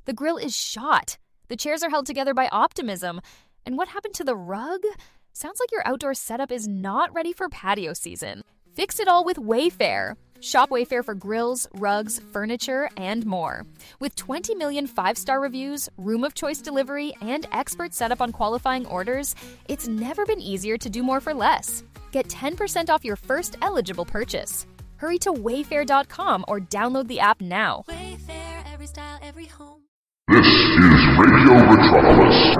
The grill is shot. The chairs are held together by optimism. And what happened to the rug? Sounds like your outdoor setup is not ready for patio season. Fix it all with Wayfair. Shop Wayfair for grills, rugs, furniture, and more. With 20 million 5-star reviews, room of choice delivery, and expert setup on qualifying orders, it's never been easier to do more for less. Get 10% off your first eligible purchase. Hurry to wayfair.com or download the app now. Wayfair, every style, every home. This is Radio Metropolis.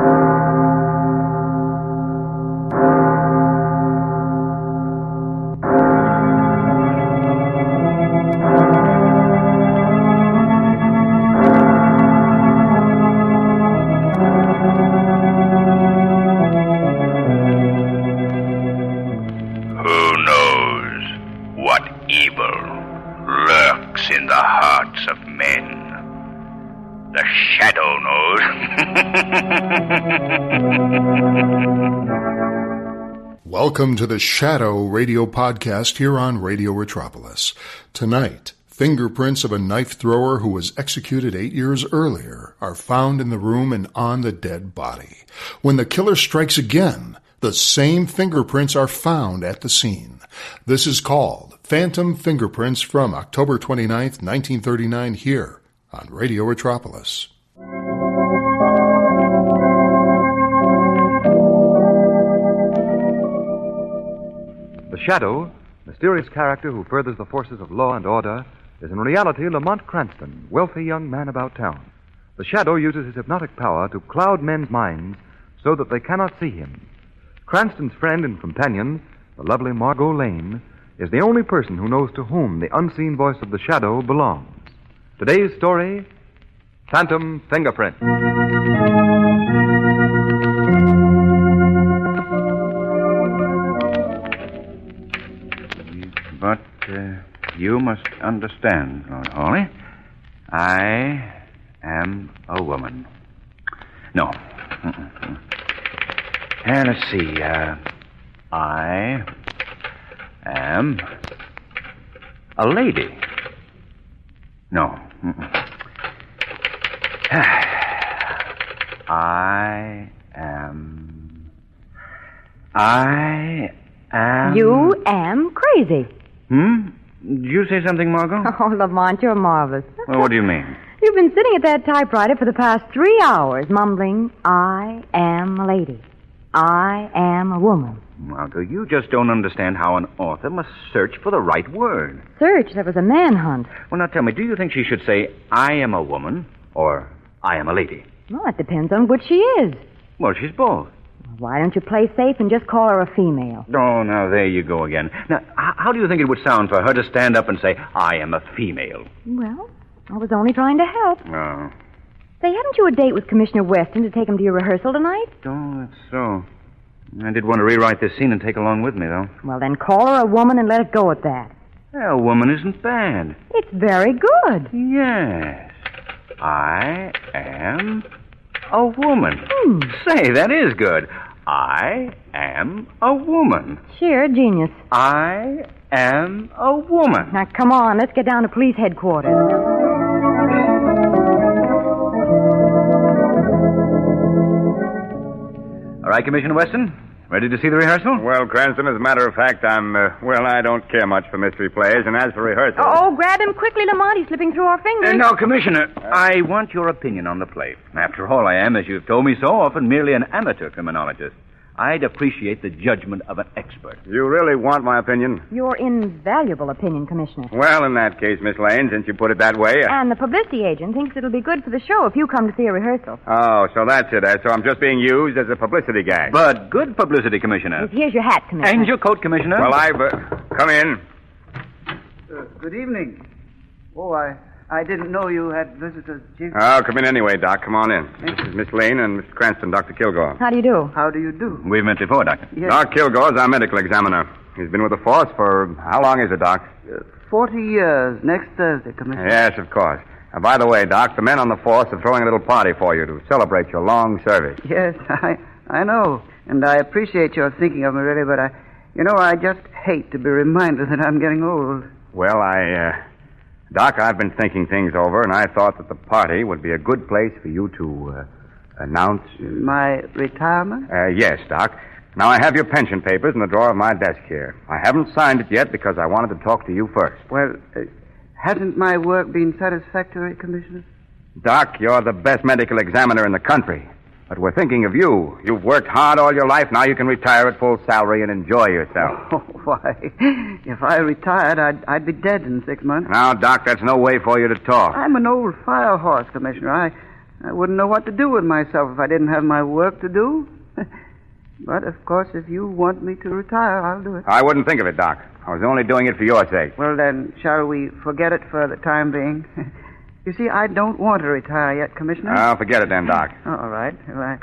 Welcome to the Shadow Radio Podcast here on Radio Metropolis. Tonight, fingerprints of a knife thrower who was executed 8 years earlier are found in the room and on the dead body. When the killer strikes again, the same fingerprints are found at the scene. This is called Phantom Fingerprints from October 29th, 1939 here on Radio Metropolis. The Shadow, mysterious character who furthers the forces of law and order, is in reality Lamont Cranston, wealthy young man about town. The Shadow uses his hypnotic power to cloud men's minds so that they cannot see him. Cranston's friend and companion, the lovely Margot Lane, is the only person who knows to whom the unseen voice of the Shadow belongs. Today's story, Phantom Fingerprint. But you must understand, Lord Hawley, I am a woman. No. And let's see. I am a lady. No. I am. You am crazy. Did you say something, Margot? Oh, Lamont, you're marvelous. Well, what do you mean? You've been sitting at that typewriter for the past 3 hours, mumbling, I am a lady. I am a woman. Margot, you just don't understand how an author must search for the right word. Search? That was a manhunt. Well, now tell me, do you think she should say, I am a woman, or I am a lady? Well, that depends on which she is. Well, she's both. Why don't you play safe and just call her a female? Oh, now, there you go again. Now, how do you think it would sound for her to stand up and say, I am a female? Well, I was only trying to help. Oh. Say, haven't you a date with Commissioner Weston to take him to your rehearsal tonight? Oh, that's so. I did want to rewrite this scene and take along with me, though. Well, then call her a woman and let it go at that. Well, a woman isn't bad. It's very good. Yes. I am a woman. Say, that is good. I am a woman. Sheer genius. I am a woman. Now, come on, let's get down to police headquarters. All right, Commissioner Weston. Ready to see the rehearsal? Well, Cranston, as a matter of fact, I don't care much for mystery plays, and as for rehearsal... Oh, grab him quickly, Lamont. He's slipping through our fingers. No, Commissioner, I want your opinion on the play. After all, I am, as you've told me so often, merely an amateur criminologist. I'd appreciate the judgment of an expert. You really want my opinion? Your invaluable opinion, Commissioner. Well, in that case, Miss Lane, since you put it that way... And the publicity agent thinks it'll be good for the show if you come to see a rehearsal. Oh, so that's it. So I'm just being used as a publicity gag. But good publicity, Commissioner. Here's your hat, Commissioner. And your coat, Commissioner. Well, come in. Good evening. Oh, I didn't know you had visitors, Chief. Oh, come in anyway, Doc. Come on in. This is Miss Lane and Mr. Cranston, Dr. Kilgore. How do you do? How do you do? We've met before, Doctor. Yes. Doc Kilgore's our medical examiner. He's been with the force for... How long is it, Doc? 40 years. Next Thursday, Commissioner. Yes, of course. By the way, Doc, the men on the force are throwing a little party for you to celebrate your long service. Yes, I know. And I appreciate your thinking of me, really, but I just hate to be reminded that I'm getting old. Well, Doc, I've been thinking things over, and I thought that the party would be a good place for you to announce... My retirement? Yes, Doc. Now, I have your pension papers in the drawer of my desk here. I haven't signed it yet because I wanted to talk to you first. Well, hasn't my work been satisfactory, Commissioner? Doc, you're the best medical examiner in the country. But we're thinking of you. You've worked hard all your life. Now you can retire at full salary and enjoy yourself. Oh, why? If I retired, I'd be dead in 6 months. Now, Doc, that's no way for you to talk. I'm an old fire horse, Commissioner. I wouldn't know what to do with myself if I didn't have my work to do. But, of course, if you want me to retire, I'll do it. I wouldn't think of it, Doc. I was only doing it for your sake. Well, then, shall we forget it for the time being? You see, I don't want to retire yet, Commissioner. Oh, forget it then, Doc. All right. Well,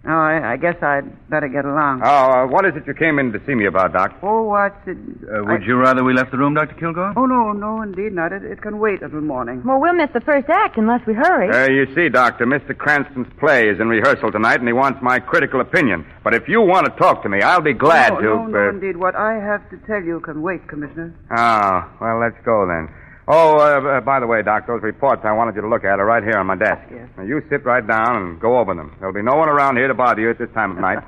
I guess I'd better get along. Oh, what is it you came in to see me about, Doc? Oh, what's it? Would you rather we left the room, Dr. Kilgore? Oh, no, indeed not. It can wait until morning. Well, we'll miss the first act unless we hurry. You see, Doctor, Mr. Cranston's play is in rehearsal tonight, and he wants my critical opinion. But if you want to talk to me, I'll be glad to... No, indeed. What I have to tell you can wait, Commissioner. Oh, well, let's go then. Oh, by the way, Doc, those reports I wanted you to look at are right here on my desk. Yes. Now, you sit right down and go over them. There'll be no one around here to bother you at this time of night.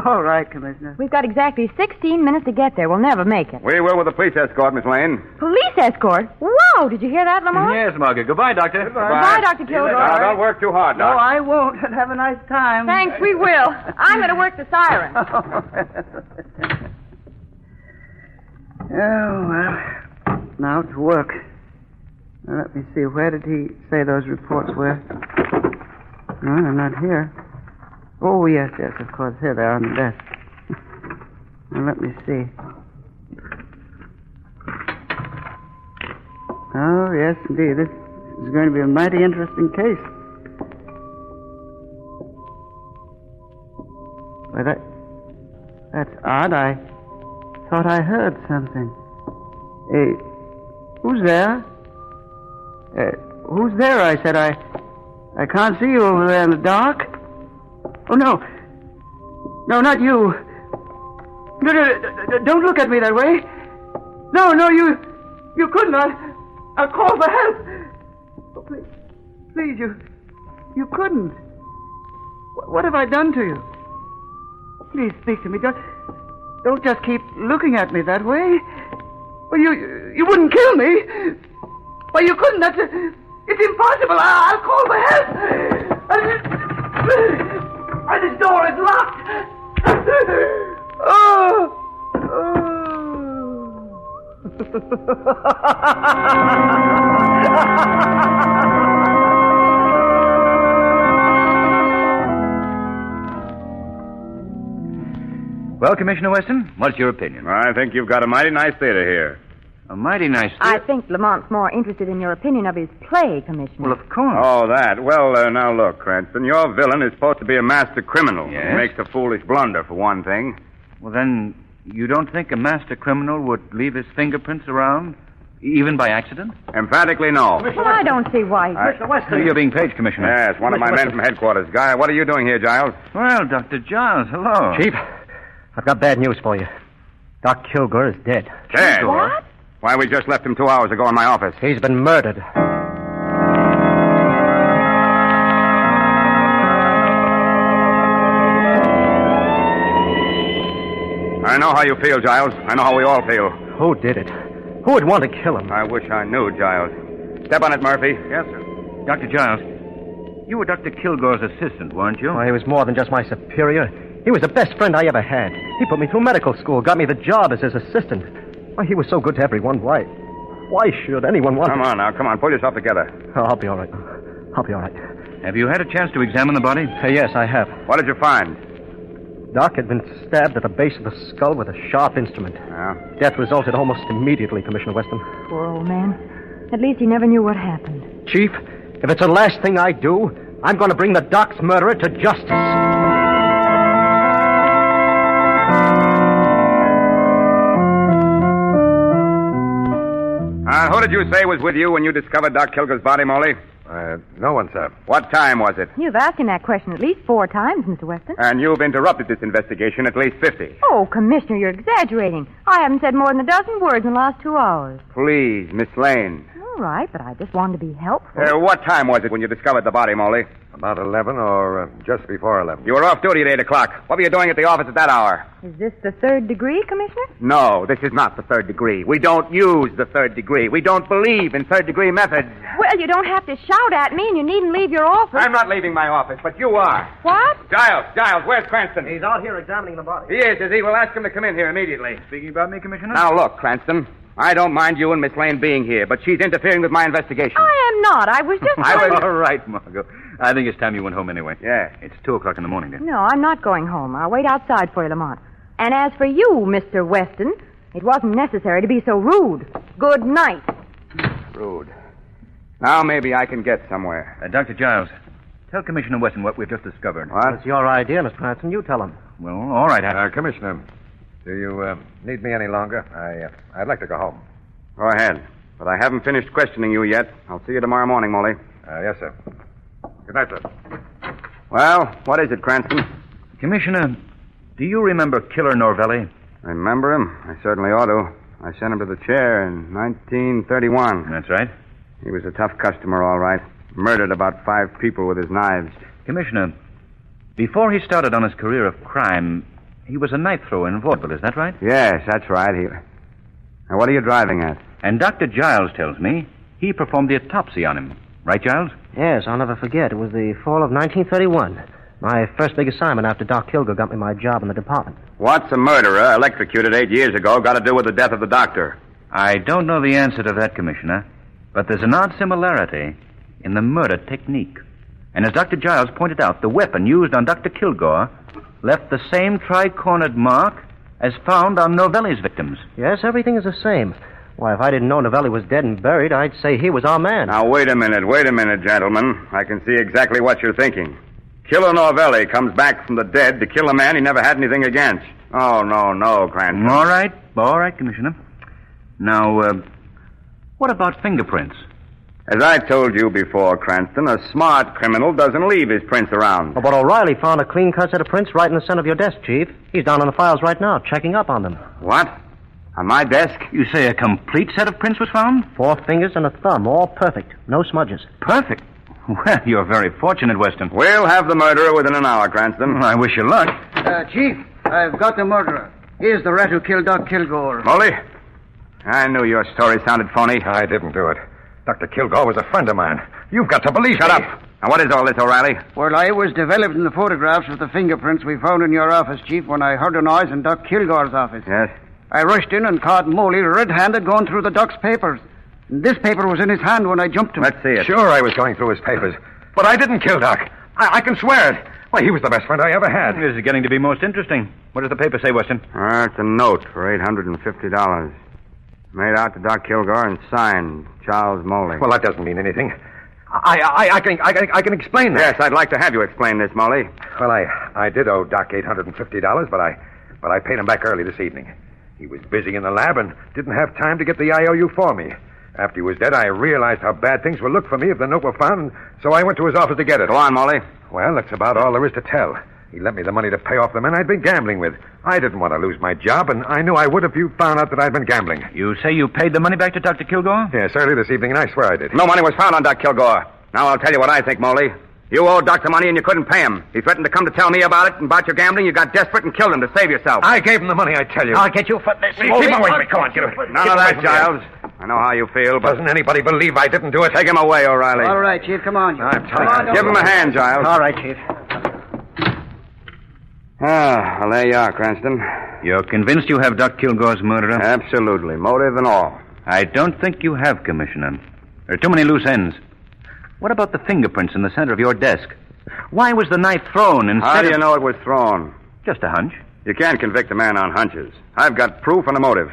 All right, Commissioner. We've got exactly 16 minutes to get there. We'll never make it. We will with a police escort, Miss Lane. Police escort? Whoa, did you hear that, Lamont? Yes, Margaret. Goodbye, Doctor. Goodbye, Dr. Kilgore. Now, don't work too hard, No, Doc. I won't. Have a nice time. Thanks, we will. I'm going to work the siren. Oh, well. Now to work. Now, let me see. Where did he say those reports were? No, they're not here. Oh, yes, of course. Here they are on the desk. Now, let me see. Oh, yes, indeed. This is going to be a mighty interesting case. Well, that's odd. I thought I heard something. Hey, who's there? Who's there? I said. I can't see you over there in the dark. Oh, no. No, not you. No, don't look at me that way. No, you couldn't. I'll call for help. Oh, please, you couldn't. What have I done to you? Please speak to me. Don't just keep looking at me that way. Well, you wouldn't kill me. Well, you couldn't. It's impossible. I'll call for help. This door is locked. Oh. Well, Commissioner Weston, what's your opinion? I think you've got a mighty nice theater here. A mighty nice I think Lamont's more interested in your opinion of his play, Commissioner. Well, of course. Oh, that. Well, now look, Cranston, your villain is supposed to be a master criminal. Yes? He makes a foolish blunder, for one thing. Well, then, you don't think a master criminal would leave his fingerprints around, even by accident? Emphatically, no. Well, I don't see why. Commissioner Weston. You're being paged, Commissioner. Yes, one of my men from headquarters. Guy, what are you doing here, Giles? Well, Dr. Giles, hello. Chief, I've got bad news for you. Doc Kilgore is dead. Dead? What? Why, we just left him 2 hours ago in my office. He's been murdered. I know how you feel, Giles. I know how we all feel. Who did it? Who would want to kill him? I wish I knew, Giles. Step on it, Murphy. Yes, sir. Dr. Giles, you were Dr. Kilgore's assistant, weren't you? Why, he was more than just my superior. He was the best friend I ever had. He put me through medical school, got me the job as his assistant. Why, he was so good to everyone. Why should anyone want... Come on now, come on. Pull yourself together. Oh, I'll be all right. I'll be all right. Have you had a chance to examine the body? Yes, I have. What did you find? Doc had been stabbed at the base of the skull with a sharp instrument. Yeah? Death resulted almost immediately, Commissioner Weston. Poor old man. At least he never knew what happened. Chief, if it's the last thing I do, I'm going to bring the Doc's murderer to justice. Who did you say was with you when you discovered Doc Kilgore's body, Molly? No one, sir. What time was it? You've asked him that question at least 4 times, Mr. Weston. And you've interrupted this investigation at least 50. Oh, Commissioner, you're exaggerating. I haven't said more than a dozen words in the last 2 hours. Please, Miss Lane. All right, but I just wanted to be helpful. What time was it when you discovered the body, Molly? About 11 or just before 11. You were off duty at 8 o'clock. What were you doing at the office at that hour? Is this the third degree, Commissioner? No, this is not the third degree. We don't use the third degree. We don't believe in third degree methods. Well, you don't have to shout at me, and you needn't leave your office. I'm not leaving my office, but you are. What? Giles, where's Cranston? He's out here examining the body. He is he? We'll ask him to come in here immediately. Speaking about me, Commissioner? Now, look, Cranston. I don't mind you and Miss Lane being here, but she's interfering with my investigation. I am not. I was just All right, Margot. I think it's time you went home anyway. Yeah. It's 2 o'clock in the morning, dear. No, I'm not going home. I'll wait outside for you, Lamont. And as for you, Mr. Weston, it wasn't necessary to be so rude. Good night. Rude. Now maybe I can get somewhere. Dr. Giles, tell Commissioner Weston what we've just discovered. What? It's your idea, Miss Cranston. You tell him. Well, all right. Commissioner, do you need me any longer? I'd like to go home. Go ahead. But I haven't finished questioning you yet. I'll see you tomorrow morning, Molly. Yes, sir. Good night, sir. Well, what is it, Cranston? Commissioner, do you remember Killer Norvelli? Remember him? I certainly ought to. I sent him to the chair in 1931. That's right. He was a tough customer, all right. Murdered about 5 people with his knives. Commissioner, before he started on his career of crime, he was a knife thrower in vaudeville, is that right? Yes, that's right. Now, what are you driving at? And Dr. Giles tells me he performed the autopsy on him. Right, Giles? Yes, I'll never forget. It was the fall of 1931. My first big assignment after Doc Kilgore got me my job in the department. What's a murderer electrocuted 8 years ago got to do with the death of the doctor? I don't know the answer to that, Commissioner, but there's an odd similarity in the murder technique. And as Dr. Giles pointed out, the weapon used on Dr. Kilgore left the same tri-cornered mark as found on Novelli's victims. Yes, everything is the same. Why, if I didn't know Novelli was dead and buried, I'd say he was our man. Now, wait a minute, gentlemen. I can see exactly what you're thinking. Killer Novelli comes back from the dead to kill a man he never had anything against. Oh, no, Cranston. All right, Commissioner. Now, what about fingerprints? As I told you before, Cranston, a smart criminal doesn't leave his prints around. Oh, but O'Reilly found a clean-cut set of prints right in the center of your desk, Chief. He's down on the files right now, checking up on them. What? On my desk? You say a complete set of prints was found? 4 fingers and a thumb, all perfect. No smudges. Perfect? Well, you're very fortunate, Weston. We'll have the murderer within an hour, Cranston. I wish you luck. Chief, I've got the murderer. Here's the rat who killed Doc Kilgore. Molly? I knew your story sounded phony. I didn't do it. Dr. Kilgore was a friend of mine. You've got to believe Shut me. up. Now, what is all this, O'Reilly? Well, I was developing the photographs of the fingerprints we found in your office, Chief, when I heard a noise in Doc Kilgore's office. Yes? I rushed in and caught Moley red-handed going through the Doc's papers. And this paper was in his hand when I jumped him. Let's see it. Sure, I was going through his papers. But I didn't kill Doc. I can swear it. Why, he was the best friend I ever had. This is getting to be most interesting. What does the paper say, Weston? It's a note for $850. Made out to Doc Kilgore and signed Charles Moley. Well, that doesn't mean anything. I can explain that. Yes, I'd like to have you explain this, Moley. Well, I did owe Doc $850, but I paid him back early this evening. He was busy in the lab and didn't have time to get the IOU for me. After he was dead, I realized how bad things would look for me if the note were found, so I went to his office to get it. Go on, Moley. Well, that's about all there is to tell. He lent me the money to pay off the men I'd been gambling with. I didn't want to lose my job, and I knew I would if you found out that I'd been gambling. You say you paid the money back to Dr. Kilgore? Yes, early this evening, and I swear I did. No money was found on Doc Kilgore. Now I'll tell you what I think, Moley. You owed Doctor money and you couldn't pay him. He threatened to come to tell me about it and about your gambling. You got desperate and killed him to save yourself. I gave him the money, I tell you. I'll get you for this. Keep away from me. Come on, get away. None of that, Giles. I know how you feel, but... Doesn't anybody believe I didn't do it? Take him away, O'Reilly. All right, Chief, come on. I'm tired. Give him a hand, Giles. All right, Chief. Well, there you are, Cranston. You're convinced you have Doc Kilgore's murderer? Absolutely. Motive and all. I don't think you have, Commissioner. There are too many loose ends. What about the fingerprints in the center of your desk? Why was the knife thrown instead How do you of... know it was thrown? Just a hunch. You can't convict a man on hunches. I've got proof and a motive.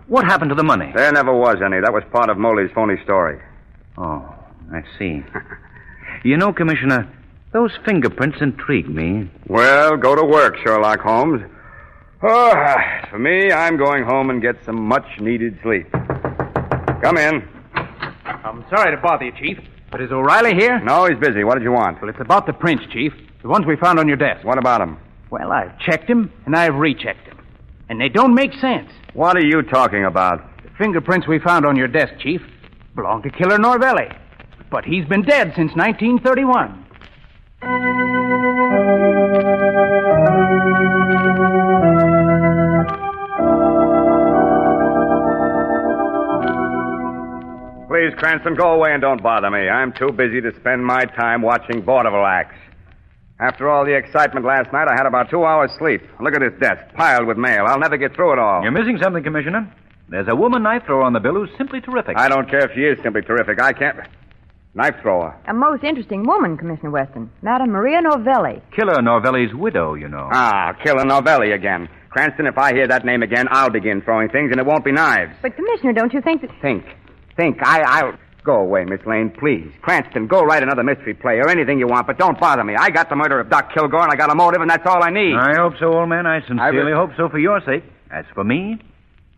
What happened to the money? There never was any. That was part of Moley's phony story. Oh, I see. You know, Commissioner, those fingerprints intrigue me. Well, go to work, Sherlock Holmes. Oh, for me, I'm going home and get some much-needed sleep. Come in. I'm sorry to bother you, Chief, but is O'Reilly here? No, he's busy. What did you want? Well, it's about the prints, Chief. The ones we found on your desk. What about them? Well, I've checked them, and I've rechecked them. And they don't make sense. What are you talking about? The fingerprints we found on your desk, Chief. belonged to Killer Norvelli. But he's been dead since 1931. Please, Cranston, go away and don't bother me. I'm too busy to spend my time watching vaudeville acts. After all the excitement last night, I had about 2 hours sleep. Look at this desk, piled with mail. I'll never get through it all. You're missing something, Commissioner. There's a woman knife thrower on the bill who's simply terrific. I don't care if she is simply terrific. I can't... Knife thrower. A most interesting woman, Commissioner Weston. Madame Maria Novelli. Killer Norvelli's widow, you know. Ah, Killer Novelli again. Cranston, if I hear that name again, I'll begin throwing things, and it won't be knives. But, Commissioner, don't you think that... Think. I'll... Go away, Miss Lane, please. Cranston, go write another mystery play or anything you want, but don't bother me. I got the murder of Doc Kilgore, and I got a motive, and that's all I need. I hope so, old man. I sincerely hope so for your sake. As for me,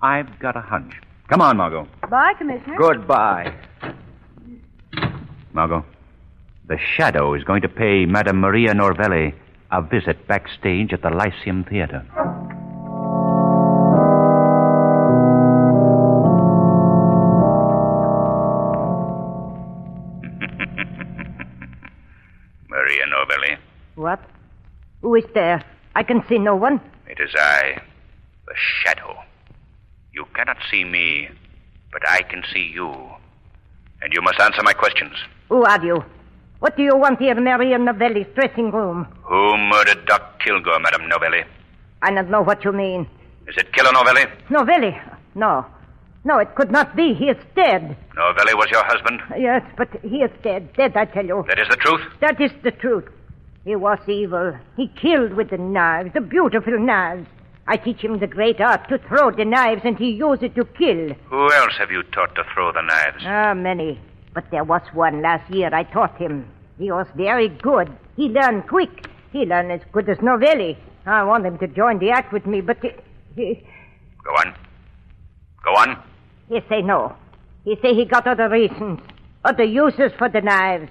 I've got a hunch. Come on, Margot. Bye, Commissioner. Goodbye. Margot, the Shadow is going to pay Madame Maria Norvelli a visit backstage at the Lyceum Theater. Maria Novelli. What? Who is there? I can see no one. It is I, the Shadow. You cannot see me, but I can see you. And you must answer my questions. Who are you? What do you want here in Maria Novelli's dressing room? Who murdered Doc Kilgore, Madame Novelli? I don't know what you mean. Is it Killer Novelli? Novelli? No. No, it could not be. He is dead. Novelli was your husband? Yes, but he is dead. Dead, I tell you. That is the truth? That is the truth. He was evil. He killed with the knives, the beautiful knives. I teach him the great art to throw the knives, and he used it to kill. Who else have you taught to throw the knives? Many. But there was one last year I taught him. He was very good. He learned quick. He learned as good as Novelli. I want him to join the act with me, but he... Go on. Go on. He say no. He say he got other reasons. Other uses for the knives.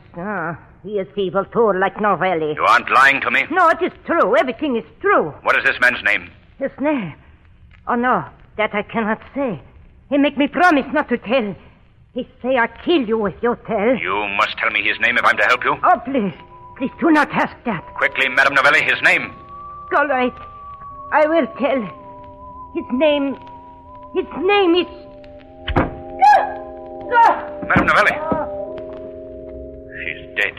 He is evil too, like Novelli. You aren't lying to me? No, it is true. Everything is true. What is this man's name? His name? Oh, no. That I cannot say. He make me promise not to tell. He say I kill you if you tell. You must tell me his name if I'm to help you. Oh, please. Please do not ask that. Quickly, Madame Novelli, his name. All right. I will tell. His name is... Madame Novelli. She's dead.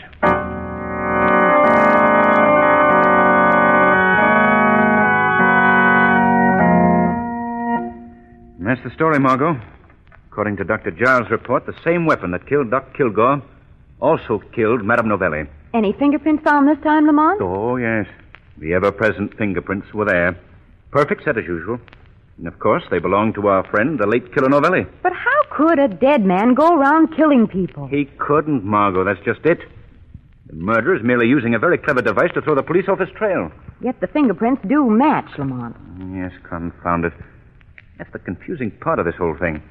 And that's the story, Margot. According to Dr. Giles' report, the same weapon that killed Doc Kilgore also killed Madame Novelli. Any fingerprints found this time, Lamont? Oh, yes. The ever-present fingerprints were there. Perfect set as usual. And, of course, they belonged to our friend, the late Killer Novelli. But how could a dead man go around killing people? He couldn't, Margot. That's just it. The murderer is merely using a very clever device to throw the police off his trail. Yet the fingerprints do match, Lamont. Yes, confound it. That's the confusing part of this whole thing.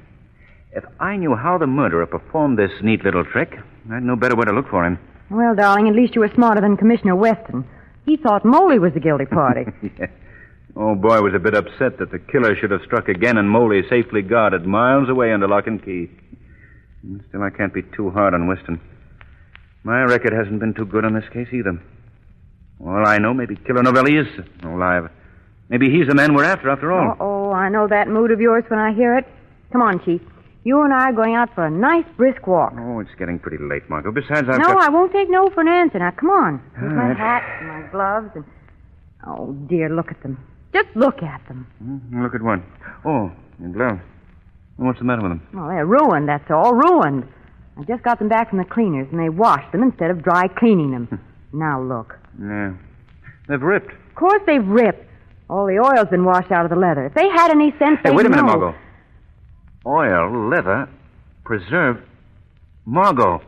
If I knew how the murderer performed this neat little trick, I'd know better where to look for him. Well, darling, at least you were smarter than Commissioner Weston. He thought Moley was the guilty party. Yeah. Old boy was a bit upset that the killer should have struck again and Moley safely guarded miles away under lock and key. Still, I can't be too hard on Weston. My record hasn't been too good on this case either. All I know, maybe Killer Novelli is alive. Maybe he's the man we're after all. Oh, I know that mood of yours when I hear it. Come on, Chief. You and I are going out for a nice brisk walk. Oh, it's getting pretty late, Margot. Besides, I've No, I won't take no for an answer. Now, come on. Here's All my right. hat and my gloves and... Oh, dear, look at them. Just look at them. Look at one. Oh, your gloves. What's the matter with them? Well, they're ruined, that's all. Ruined. I just got them back from the cleaners, and they washed them instead of dry cleaning them. Now, look. Yeah. They've ripped. Of course they've ripped. All the oil's been washed out of the leather. If they had any sense, Hey, they'd wait a minute, know. Margot. Oil, leather, preserved. Margot,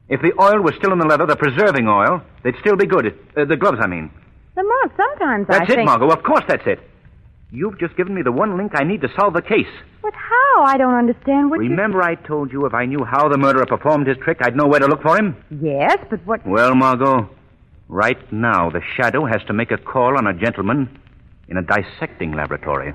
if the oil was still in the leather, the preserving oil, they'd still be good. The gloves, I mean. Lamont, sometimes That's I it, think... Margot. Of course that's it. You've just given me the one link I need to solve the case. But how? I don't understand what Remember I told you if I knew how the murderer performed his trick, I'd know where to look for him? Yes, but what... Well, Margot, right now the Shadow has to make a call on a gentleman in a dissecting laboratory.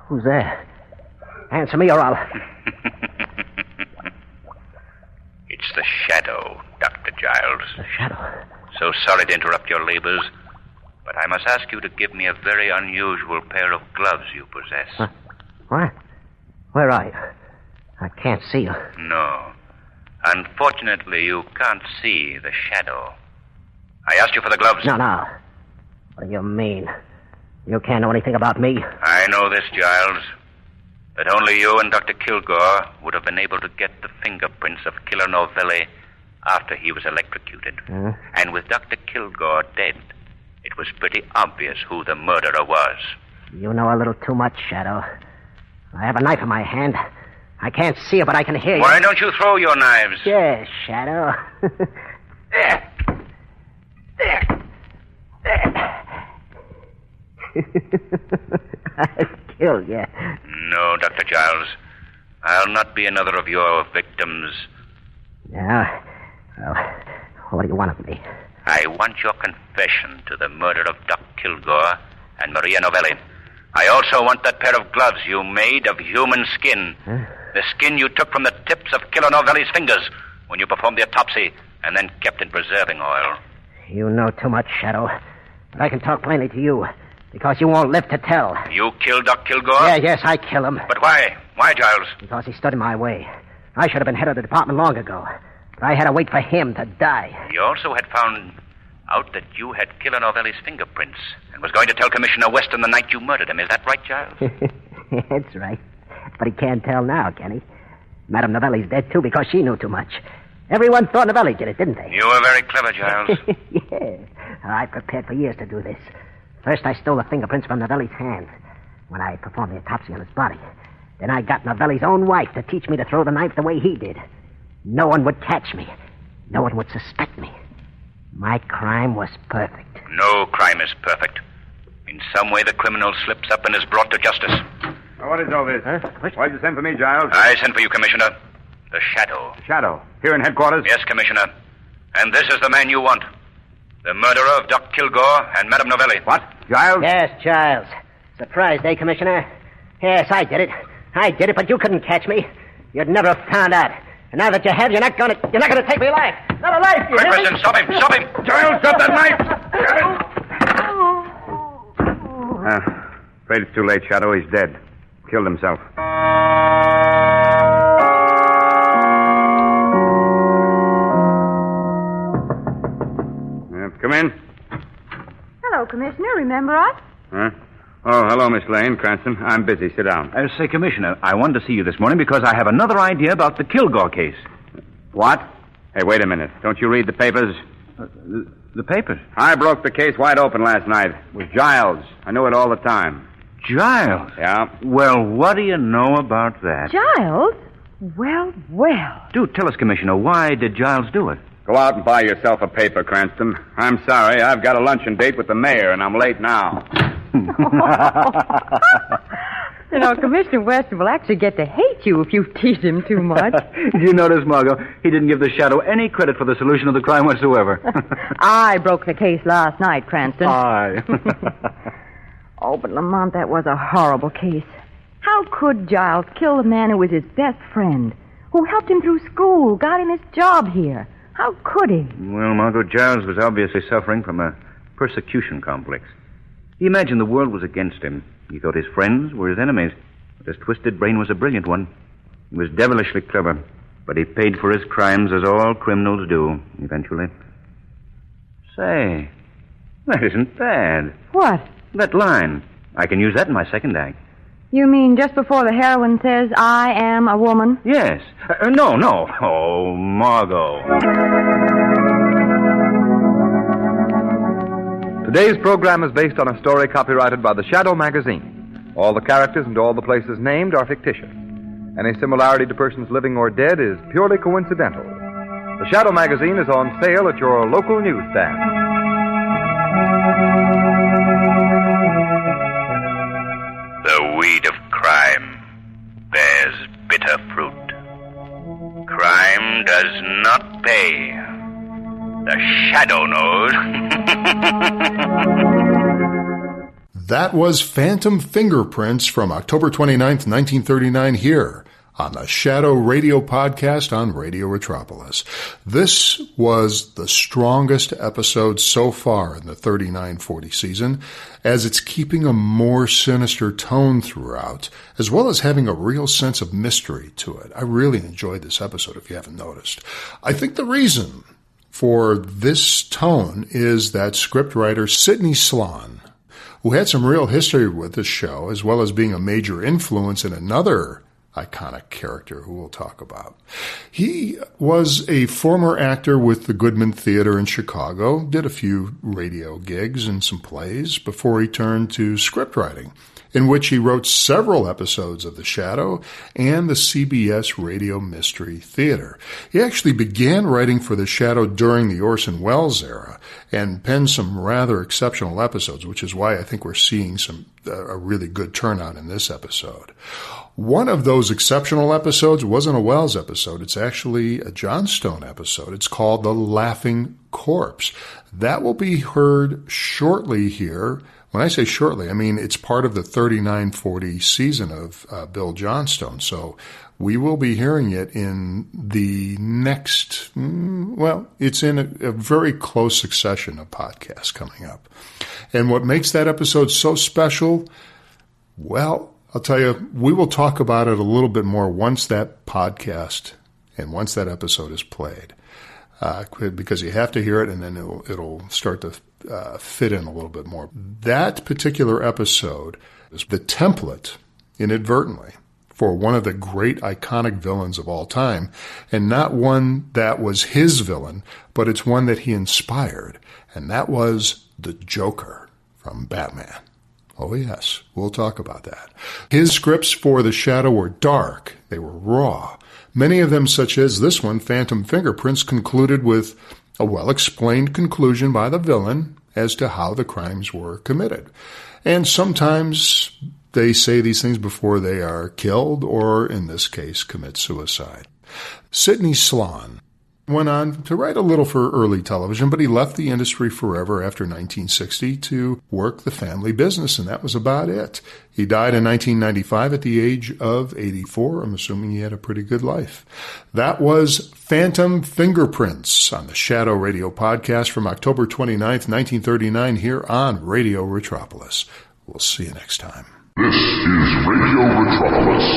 Who's there? Answer me or I'll... It's the Shadow, Dr. Giles. The Shadow? So sorry to interrupt your labors, but I must ask you to give me a very unusual pair of gloves you possess. What? Where are you? I can't see you. No. Unfortunately, you can't see the Shadow. I asked you for the gloves. No. What do you mean? You can't know anything about me. I know this, Giles. That only you and Dr. Kilgore would have been able to get the fingerprints of Killer Novelli after he was electrocuted. And with Dr. Kilgore dead, it was pretty obvious who the murderer was. You know a little too much, Shadow. I have a knife in my hand. I can't see you, but I can hear you. Why don't you throw your knives? Yes, Shadow. There. I'll kill you. No, Dr. Giles. I'll not be another of your victims. Yeah? Well, what do you want of me? I want your confession to the murder of Doc Kilgore and Maria Novelli. I also want that pair of gloves you made of human skin. The skin you took from the tips of Killer Novelli's fingers when you performed the autopsy and then kept in preserving oil. You know too much, Shadow. But I can talk plainly to you, because you won't live to tell. You killed Doc Kilgore? Yes, I kill him. But why? Why, Giles? Because he stood in my way. I should have been head of the department long ago. But I had to wait for him to die. You also had found out that you had Killer Novelli's fingerprints and was going to tell Commissioner Weston the night you murdered him. Is that right, Giles? That's right. But he can't tell now, can he? Madame Novelli's dead, too, because she knew too much. Everyone thought Novelli did it, didn't they? You were very clever, Giles. Yes. I prepared for years to do this. First, I stole the fingerprints from Novelli's hands when I performed the autopsy on his body. Then I got Novelli's own wife to teach me to throw the knife the way he did. No one would catch me. No one would suspect me. My crime was perfect. No crime is perfect. In some way, the criminal slips up and is brought to justice. What is all this? Why'd you send for me, Giles? I sent for you, Commissioner. The Shadow. Shadow? Here in headquarters? Yes, Commissioner. And this is the man you want. The murderer of Doc Kilgore and Madame Novelli. What? Giles? Yes, Giles. Surprise day, Commissioner. Yes, I did it, but you couldn't catch me. You'd never have found out. And now that you have, you're not gonna take me alive. Not alive, you Quick, hear me? Preston, stop him! Giles, drop that knife! Afraid it's too late, Shadow. He's dead. Killed himself. Come in. Hello, Commissioner. Remember us? Huh? Oh, hello, Miss Lane. Cranston. I'm busy. Sit down. Say, Commissioner, I wanted to see you this morning because I have another idea about the Kilgore case. What? Hey, wait a minute. Don't you read the papers? The papers? I broke the case wide open last night. It was Giles. I knew it all the time. Giles? Yeah. Well, what do you know about that? Giles? Well. Do tell us, Commissioner, why did Giles do it? Go out and buy yourself a paper, Cranston. I'm sorry. I've got a luncheon date with the mayor, and I'm late now. You know, Commissioner Weston will actually get to hate you if you tease him too much. Did you notice, Margot? He didn't give the Shadow any credit for the solution of the crime whatsoever. I broke the case last night, Cranston. Aye. Oh, but Lamont, that was a horrible case. How could Giles kill the man who was his best friend, who helped him through school, got him his job here? How could he? Well, Margot, Giles was obviously suffering from a persecution complex. He imagined the world was against him. He thought his friends were his enemies. But his twisted brain was a brilliant one. He was devilishly clever. But he paid for his crimes as all criminals do, eventually. Say, that isn't bad. What? That line. I can use that in my second act. You mean just before the heroine says, I am a woman? Yes. No. Oh, Margot. Today's program is based on a story copyrighted by the Shadow magazine. All the characters and all the places named are fictitious. Any similarity to persons living or dead is purely coincidental. The Shadow magazine is on sale at your local newsstand. The weed of crime bears bitter fruit. Crime does not pay. The Shadow knows. That was Phantom Fingerprints from October 29th, 1939 here on the Shadow Radio Podcast on Radio Metropolis. This was the strongest episode so far in the 39-40 season, as it's keeping a more sinister tone throughout, as well as having a real sense of mystery to it. I really enjoyed this episode, if you haven't noticed. I think the reason for this tone is that scriptwriter Sidney Sion, who had some real history with this show, as well as being a major influence in another iconic character who we'll talk about. He was a former actor with the Goodman Theater in Chicago, did a few radio gigs and some plays before he turned to scriptwriting, in which he wrote several episodes of The Shadow and the CBS Radio Mystery Theater. He actually began writing for The Shadow during the Orson Welles era and penned some rather exceptional episodes, which is why I think we're seeing a really good turnout in this episode. One of those exceptional episodes wasn't a Welles episode. It's actually a Johnstone episode. It's called The Laughing Corpse. That will be heard shortly here. When I say shortly, I mean it's part of the 39-40 season of Bill Johnstone. So we will be hearing it in the next, it's in a very close succession of podcasts coming up. And what makes that episode so special, well, I'll tell you, we will talk about it a little bit more once that podcast and once that episode is played, because you have to hear it and then it'll start to fit in a little bit more. That particular episode is the template, inadvertently, for one of the great iconic villains of all time, and not one that was his villain, but it's one that he inspired, and that was the Joker from Batman. Oh, yes, we'll talk about that. His scripts for The Shadow were dark. They were raw. Many of them, such as this one, Phantom Fingerprints, concluded with a well-explained conclusion by the villain as to how the crimes were committed. And sometimes they say these things before they are killed or, in this case, commit suicide. Sidney Sion went on to write a little for early television, but he left the industry forever after 1960 to work the family business, and that was about it. He died in 1995 at the age of 84. I'm assuming he had a pretty good life. That was Phantom Fingerprints on the Shadow Radio Podcast from October 29th, 1939 here on Radio Metropolis. We'll see you next time. This is Radio Metropolis.